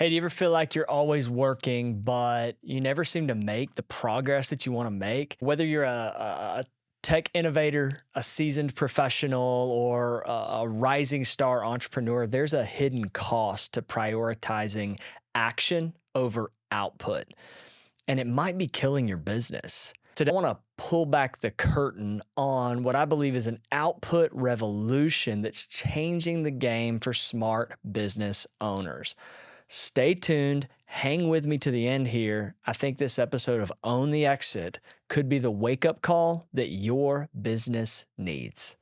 Hey, do you ever feel like you're always working, but you never seem to make the progress that you want to make? Whether you're a tech innovator, a seasoned professional, or a rising star entrepreneur, there's a hidden cost to prioritizing action over output, and it might be killing your business. Today, I want to pull back the curtain on what I believe is an output revolution that's changing the game for smart business owners. Stay tuned. Hang with me to the end here. I think this episode of Own the Exit could be the wake up call that your business needs.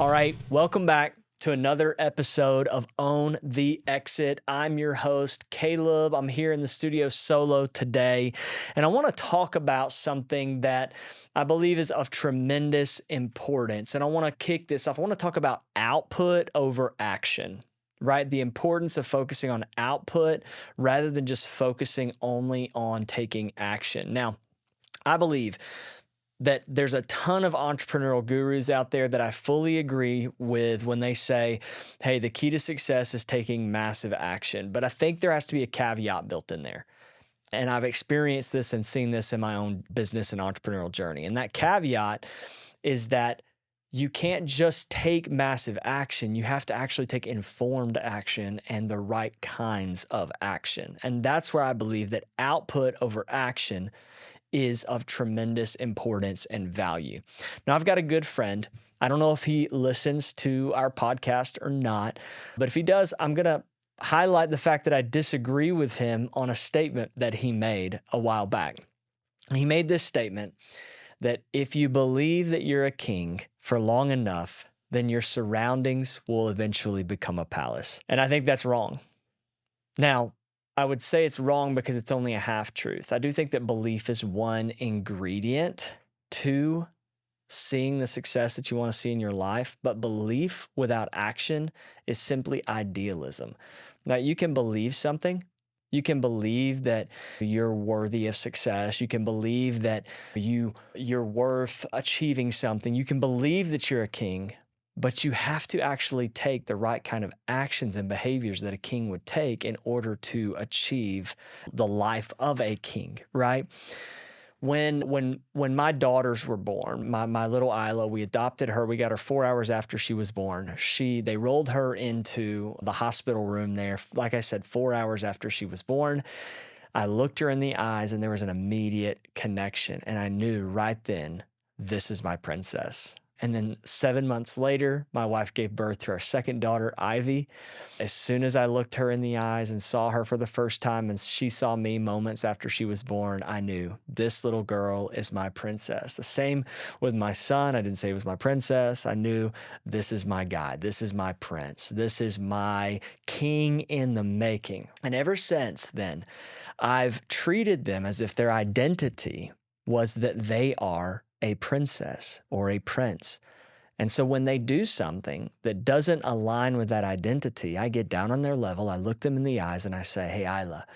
All right, welcome back to another episode of Own the Exit. I'm your host, Caleb. I'm here in the studio solo today, and I want to talk about something that I believe is of tremendous importance. And I want to kick this off. I want to talk about output over action, right? The importance of focusing on output rather than just focusing only on taking action. Now, I believe that there's a ton of entrepreneurial gurus out there that I fully agree with when they say, hey, the key to success is taking massive action. But I think there has to be a caveat built in there. And I've experienced this and seen this in my own business and entrepreneurial journey. And that caveat is that you can't just take massive action. You have to actually take informed action and the right kinds of action. And that's where I believe that output over action is of tremendous importance and value. Now, I've got a good friend. I don't know if he listens to our podcast or not, but if he does, I'm going to highlight the fact that I disagree with him on a statement that he made a while back. He made this statement that if you believe that you're a king for long enough, then your surroundings will eventually become a palace. And I think that's wrong. Now, I would say it's wrong because it's only a half truth. I do think that belief is one ingredient to seeing the success that you want to see in your life, but belief without action is simply idealism. Now, you can believe something. You can believe that you're worthy of success. You can believe that you're worth achieving something. You can believe that you're a king, but you have to actually take the right kind of actions and behaviors that a king would take in order to achieve the life of a king, right? When my daughters were born, my little Isla, we adopted her. We got her 4 hours after she was born. They rolled her into the hospital room there, like I said, 4 hours after she was born. I looked her in the eyes and there was an immediate connection. And I knew right then, this is my princess. And then 7 months later, my wife gave birth to our second daughter, Ivy. As soon as I looked her in the eyes and saw her for the first time, and she saw me moments after she was born, I knew this little girl is my princess. The same with my son. I didn't say he was my princess. I knew this is my guy. This is my prince. This is my king in the making. And ever since then, I've treated them as if their identity was that they are a princess or a prince. And so when they do something that doesn't align with that identity, I get down on their level, I look them in the eyes and I say, hey, Isla,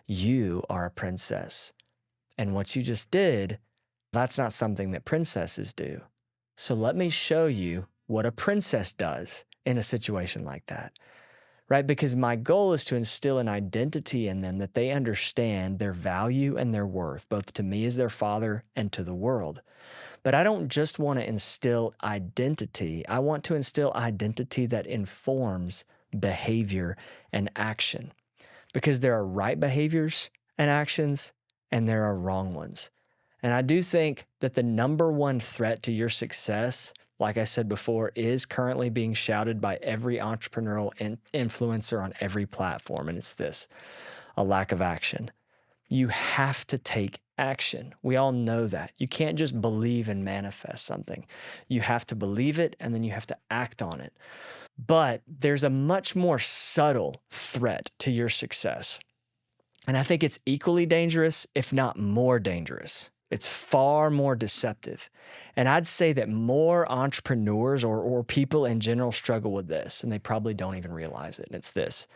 you are a princess. And what you just did, that's not something that princesses do. So let me show you what a princess does in a situation like that. Right? Because my goal is to instill an identity in them that they understand their value and their worth, both to me as their father and to the world. But I don't just want to instill identity. I want to instill identity that informs behavior and action. Because there are right behaviors and actions, and there are wrong ones. And I do think that the number one threat to your success, like I said before, is currently being shouted by every entrepreneurial influencer on every platform. And it's this: a lack of action. You have to take action. We all know that. You can't just believe and manifest something. You have to believe it and then you have to act on it. But there's a much more subtle threat to your success. And I think it's equally dangerous, if not more dangerous. It's far more deceptive. And I'd say that more entrepreneurs or people in general struggle with this, and they probably don't even realize it. And it's this: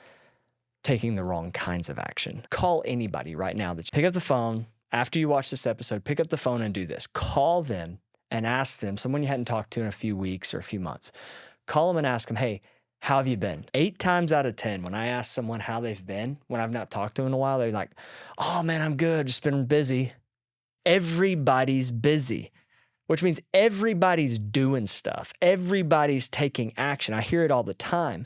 taking the wrong kinds of action. Call anybody right now. Pick up the phone. After you watch this episode, pick up the phone and do this. Call them and ask them, someone you hadn't talked to in a few weeks or a few months. Call them and ask them, hey, how have you been? 8 times out of 10, when I ask someone how they've been, when I've not talked to them in a while, they're like, oh man, I'm good. Just been busy. Everybody's busy, which means everybody's doing stuff. Everybody's taking action. I hear it all the time.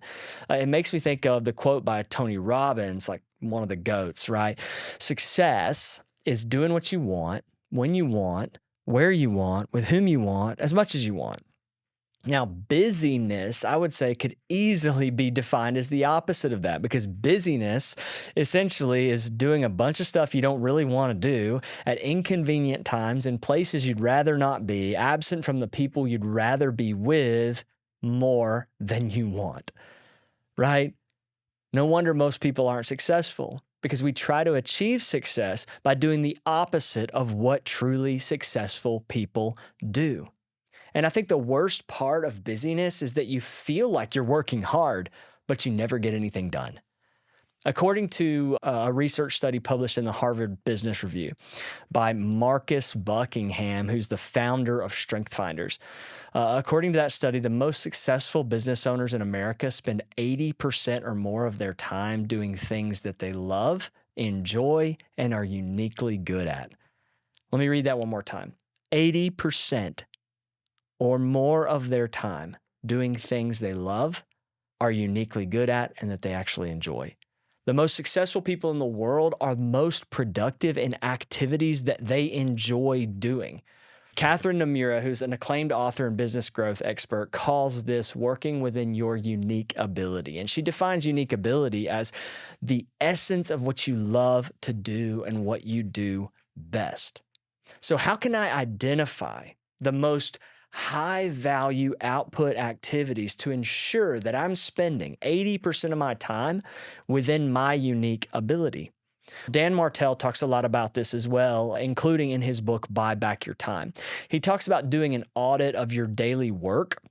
It makes me think of the quote by Tony Robbins, like one of the GOATs, right? Success is doing what you want, when you want, where you want, with whom you want, as much as you want. Now, busyness, I would say, could easily be defined as the opposite of that, because busyness essentially is doing a bunch of stuff you don't really want to do at inconvenient times in places you'd rather not be, absent from the people you'd rather be with more than you want, right? No wonder most people aren't successful, because we try to achieve success by doing the opposite of what truly successful people do. And I think the worst part of busyness is that you feel like you're working hard, but you never get anything done. According to a research study published in the Harvard Business Review by Marcus Buckingham, who's the founder of StrengthsFinders, according to that study, the most successful business owners in America spend 80% or more of their time doing things that they love, enjoy, and are uniquely good at. Let me read that one more time. 80% or more of their time doing things they love, are uniquely good at, and that they actually enjoy. The most successful people in the world are most productive in activities that they enjoy doing. Catherine Nomura, who's an acclaimed author and business growth expert, calls this working within your unique ability. And she defines unique ability as the essence of what you love to do and what you do best. So how can I identify the most high value output activities to ensure that I'm spending 80% of my time within my unique ability? Dan Martell talks a lot about this as well, including in his book, Buy Back Your Time. He talks about doing an audit of your daily work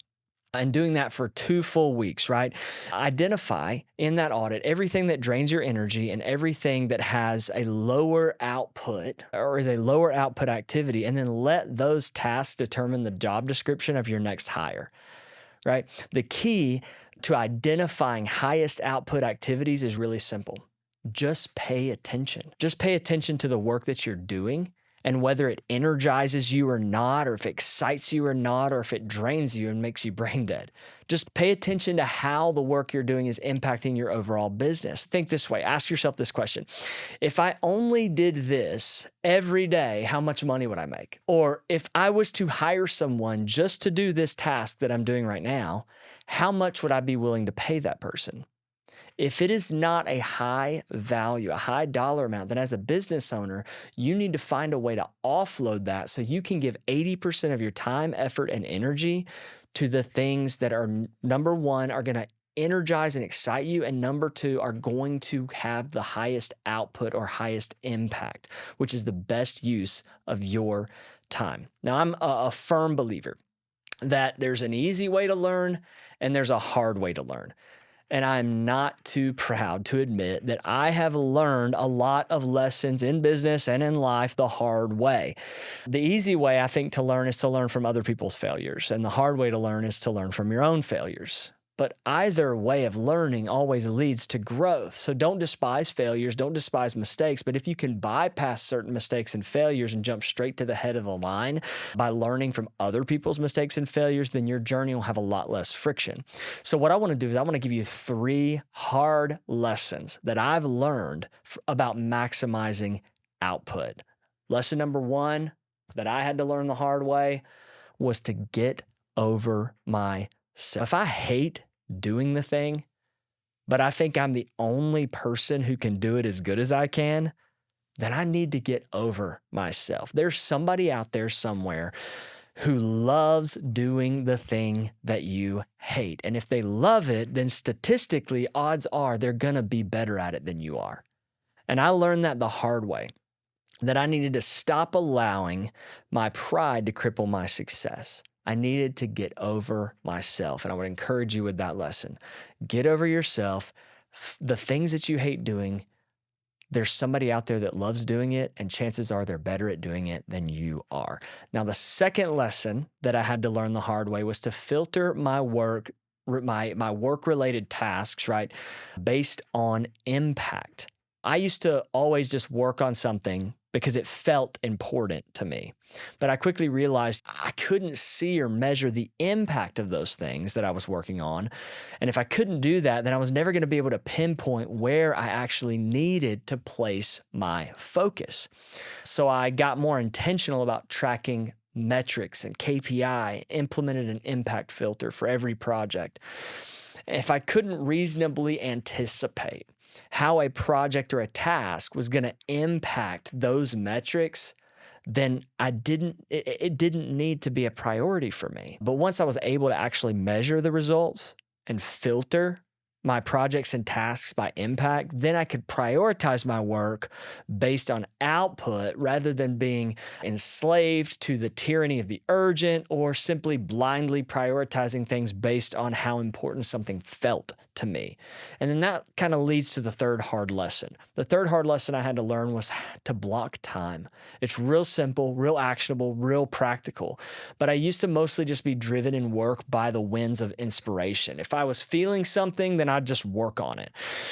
and doing that for 2 full weeks, right? Identify in that audit everything that drains your energy and everything that has a lower output or is a lower output activity, and then let those tasks determine the job description of your next hire, right? The key to identifying highest output activities is really simple. Just pay attention. Just pay attention to the work that you're doing, and whether it energizes you or not, or if it excites you or not, or if it drains you and makes you brain dead. Just pay attention to how the work you're doing is impacting your overall business. Think this way. Ask yourself this question. If I only did this every day, how much money would I make? Or if I was to hire someone just to do this task that I'm doing right now, how much would I be willing to pay that person? If it is not a high value, a high dollar amount, then as a business owner, you need to find a way to offload that so you can give 80% of your time, effort, and energy to the things that are, number one, are going to energize and excite you, and number two, are going to have the highest output or highest impact, which is the best use of your time. Now, I'm a firm believer that there's an easy way to learn and there's a hard way to learn. And I'm not too proud to admit that I have learned a lot of lessons in business and in life the hard way. The easy way, I think, to learn is to learn from other people's failures. And the hard way to learn is to learn from your own failures. But either way of learning always leads to growth. So don't despise failures, don't despise mistakes. But if you can bypass certain mistakes and failures and jump straight to the head of the line by learning from other people's mistakes and failures, then your journey will have a lot less friction. So what I want to do is I want to give you 3 hard lessons that I've learned about maximizing output. Lesson number 1 that I had to learn the hard way was to get over myself. If I hate doing the thing, but I think I'm the only person who can do it as good as I can, then I need to get over myself. There's somebody out there somewhere who loves doing the thing that you hate. And if they love it, then statistically, odds are they're going to be better at it than you are. And I learned that the hard way, that I needed to stop allowing my pride to cripple my success. I needed to get over myself. And I would encourage you with that lesson. Get over yourself. The things that you hate doing, there's somebody out there that loves doing it, and chances are they're better at doing it than you are. Now, the second lesson that I had to learn the hard way was to filter my work my work related tasks, right, based on impact. I used to always just work on something because it felt important to me. But I quickly realized I couldn't see or measure the impact of those things that I was working on. And if I couldn't do that, then I was never going to be able to pinpoint where I actually needed to place my focus. So I got more intentional about tracking metrics and KPI, implemented an impact filter for every project. If I couldn't reasonably anticipate how a project or a task was going to impact those metrics, then it didn't need to be a priority for me. But once I was able to actually measure the results and filter my projects and tasks by impact, then I could prioritize my work based on output rather than being enslaved to the tyranny of the urgent or simply blindly prioritizing things based on how important something felt to me. And then that kind of leads to the third hard lesson. The third hard lesson I had to learn was to block time. It's real simple, real actionable, real practical. But I used to mostly just be driven in work by the winds of inspiration. If I was feeling something, then I'd just work on it,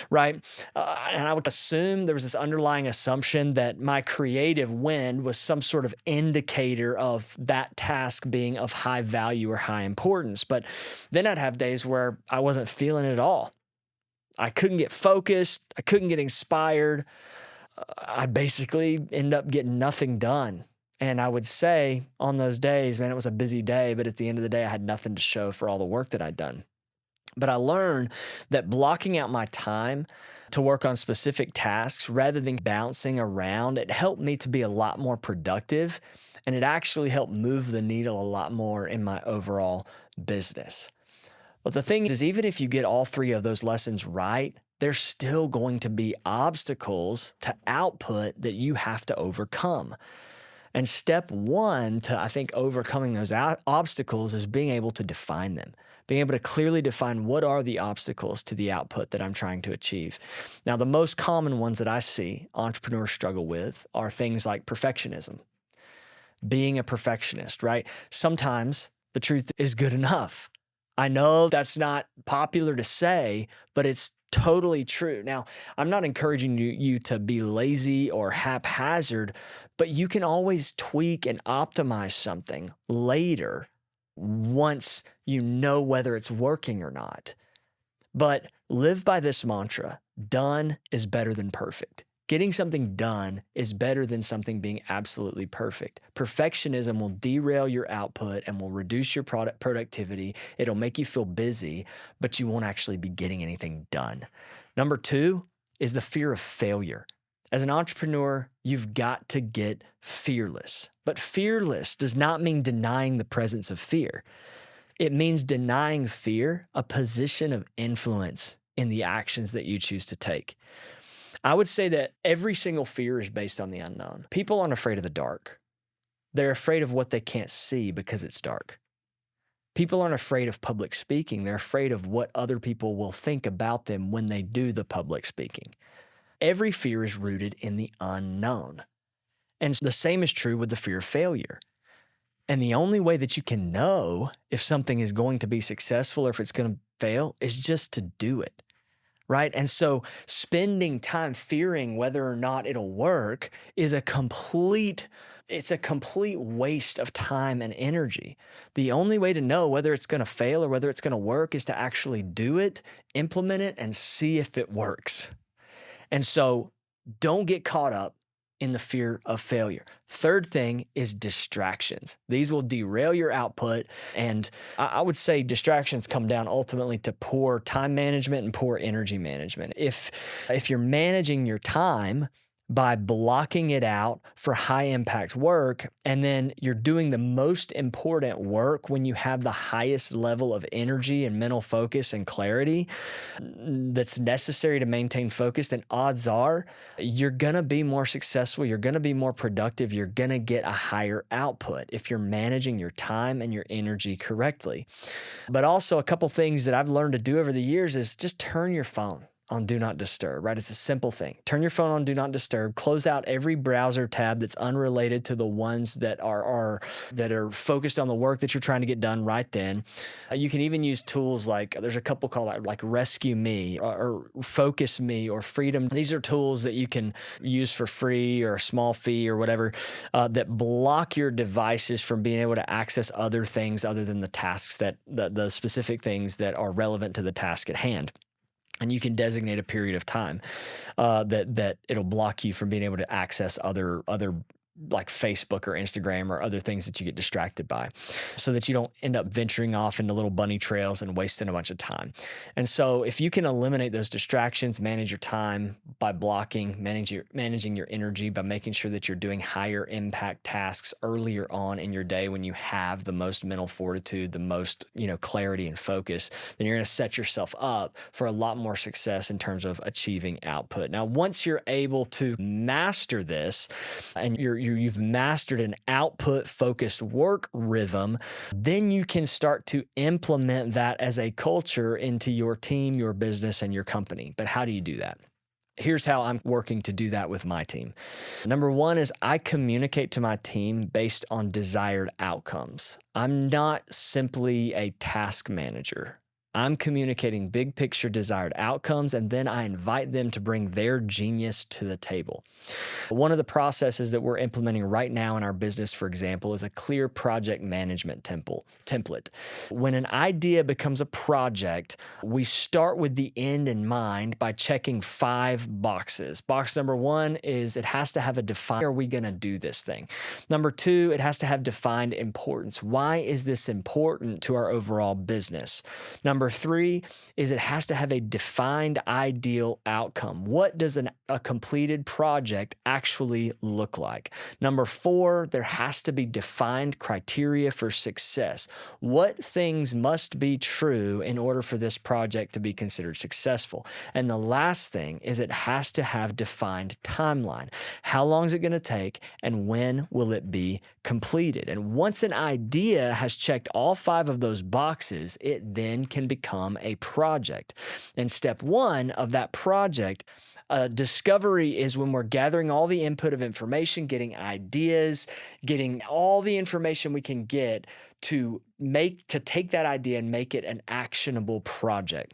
right? And I would assume there was this underlying assumption that my creative wind was some sort of indicator of that task being of high value or high importance. But then I'd have days where I wasn't feeling it at all. I couldn't get focused. I couldn't get inspired. I'd basically end up getting nothing done. And I would say on those days, man, it was a busy day, but at the end of the day, I had nothing to show for all the work that I'd done. But I learned that blocking out my time to work on specific tasks rather than bouncing around, it helped me to be a lot more productive. And it actually helped move the needle a lot more in my overall business. But the thing is, even if you get all three of those lessons right, there's still going to be obstacles to output that you have to overcome. And step one to, I think, overcoming those obstacles is being able to define them, being able to clearly define what are the obstacles to the output that I'm trying to achieve. Now, the most common ones that I see entrepreneurs struggle with are things like perfectionism, being a perfectionist, right? Sometimes the truth is good enough. I know that's not popular to say, but it's totally true. Now, I'm not encouraging you to be lazy or haphazard, but you can always tweak and optimize something later once you know whether it's working or not. But live by this mantra: done is better than perfect. Getting something done is better than something being absolutely perfect. Perfectionism will derail your output and will reduce your productivity. It'll make you feel busy, but you won't actually be getting anything done. Number two is the fear of failure. As an entrepreneur, you've got to get fearless. But fearless does not mean denying the presence of fear. It means denying fear a position of influence in the actions that you choose to take. I would say that every single fear is based on the unknown. People aren't afraid of the dark. They're afraid of what they can't see because it's dark. People aren't afraid of public speaking. They're afraid of what other people will think about them when they do the public speaking. Every fear is rooted in the unknown. And the same is true with the fear of failure. And the only way that you can know if something is going to be successful or if it's going to fail is just to do it. Right? And so spending time fearing whether or not it'll work is a complete waste of time and energy. The only way to know whether it's going to fail or whether it's going to work is to actually do it, implement it, and see if it works. And so don't get caught up in the fear of failure. Third thing is distractions. These will derail your output. And I would say distractions come down ultimately to poor time management and poor energy management. If you're managing your time by blocking it out for high impact work, and then you're doing the most important work when you have the highest level of energy and mental focus and clarity that's necessary to maintain focus, then odds are you're going to be more successful. You're going to be more productive. You're going to get a higher output if you're managing your time and your energy correctly. But also a couple things that I've learned to do over the years is just turn your phone on Do Not Disturb, right? It's a simple thing. Turn your phone on Do Not Disturb, close out every browser tab that's unrelated to the ones that are focused on the work that you're trying to get done right then. You can even use tools like, there's a couple called like Rescue Me or Focus Me or Freedom. These are tools that you can use for free or a small fee or whatever, that block your devices from being able to access other things other than the tasks that the specific things that are relevant to the task at hand. And you can designate a period of time that it'll block you from being able to access other like Facebook or Instagram or other things that you get distracted by, so that you don't end up venturing off into little bunny trails and wasting a bunch of time. And so if you can eliminate those distractions, manage your time by blocking, managing your energy by making sure that you're doing higher impact tasks earlier on in your day when you have the most mental fortitude, the most, clarity and focus, then you're going to set yourself up for a lot more success in terms of achieving output. Now, once you're able to master this and you've mastered an output focused work rhythm, then you can start to implement that as a culture into your team, your business, and your company. But how do you do that? Here's how I'm working to do that with my team. Number one is I communicate to my team based on desired outcomes. I'm not simply a task manager. I'm communicating big picture desired outcomes, and then I invite them to bring their genius to the table. One of the processes that we're implementing right now in our business, for example, is a clear project management template. When an idea becomes a project, we start with the end in mind by checking 5 boxes. Box number 1 is it has to have a defined, are we going to do this thing? Number 2, it has to have defined importance. Why is this important to our overall business? Number 3 is it has to have a defined ideal outcome. What does a completed project actually look like? Number 4, there has to be defined criteria for success. What things must be true in order for this project to be considered successful? And the last thing is it has to have defined timeline. How long is it going to take and when will it be completed? And once an idea has checked all 5 of those boxes, it then can become a project. And step 1 of that project, discovery, is when we're gathering all the input of information, getting ideas, getting all the information we can get to take that idea and make it an actionable project.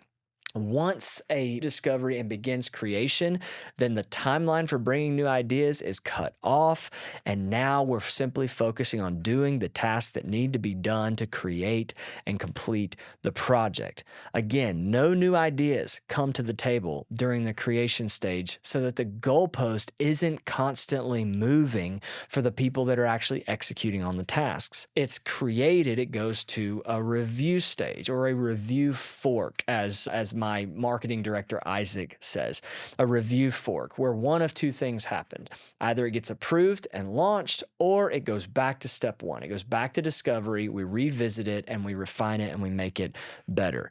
Once a discovery and begins creation, then the timeline for bringing new ideas is cut off, and now we're simply focusing on doing the tasks that need to be done to create and complete the project. Again, no new ideas come to the table during the creation stage so that the goalpost isn't constantly moving for the people that are actually executing on the tasks. It's created, it goes to a review stage or a review fork, as my marketing director, Isaac, says, a review fork where one of 2 things happened. Either it gets approved and launched, or it goes back to step 1. It goes back to discovery, we revisit it and we refine it and we make it better.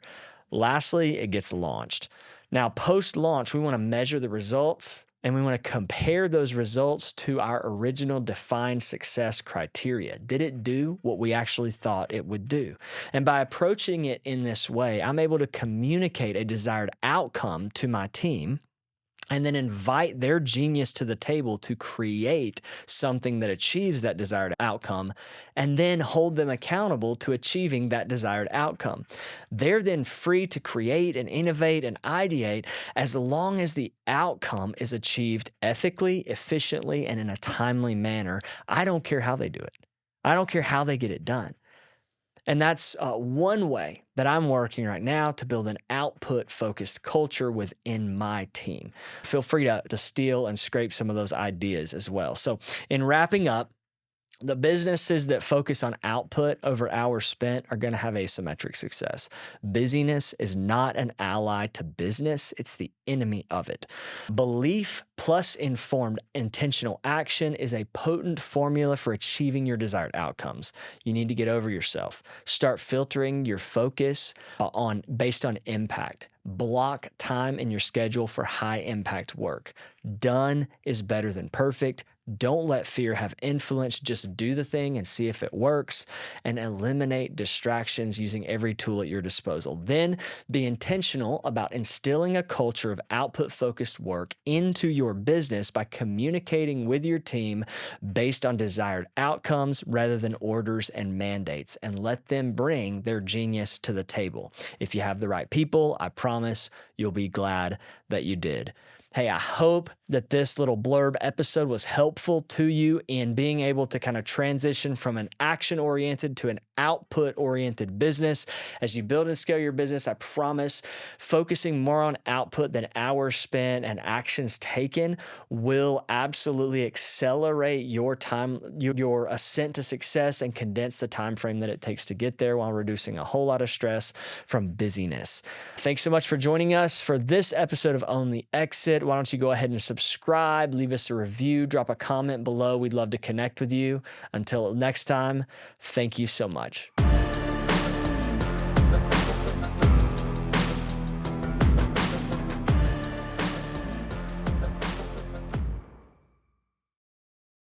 Lastly, it gets launched. Now, post-launch, we want to measure the results and we want to compare those results to our original defined success criteria. Did it do what we actually thought it would do? And by approaching it in this way, I'm able to communicate a desired outcome to my team and then invite their genius to the table to create something that achieves that desired outcome, and then hold them accountable to achieving that desired outcome. They're then free to create and innovate and ideate as long as the outcome is achieved ethically, efficiently, and in a timely manner. I don't care how they do it. I don't care how they get it done. And that's one way that I'm working right now to build an output-focused culture within my team. Feel free to steal and scrape some of those ideas as well. So in wrapping up, the businesses that focus on output over hours spent are going to have asymmetric success. Busyness is not an ally to business. It's the enemy of it. Belief plus informed intentional action is a potent formula for achieving your desired outcomes. You need to get over yourself. Start filtering your focus based on impact. Block time in your schedule for high impact work. Done is better than perfect. Don't let fear have influence. Just do the thing and see if it works, and eliminate distractions using every tool at your disposal. Then be intentional about instilling a culture of output focused work into your business by communicating with your team based on desired outcomes rather than orders and mandates, and let them bring their genius to the table. If you have the right people, I promise you'll be glad that you did. Hey, I hope that this little blurb episode was helpful to you in being able to kind of transition from an action oriented to an output oriented business. As you build and scale your business, I promise focusing more on output than hours spent and actions taken will absolutely accelerate your time, your ascent to success, and condense the time frame that it takes to get there while reducing a whole lot of stress from busyness. Thanks so much for joining us for this episode of Own the Exit. Why don't you go ahead and subscribe, leave us a review, drop a comment below. We'd love to connect with you. Until next time, thank you so much.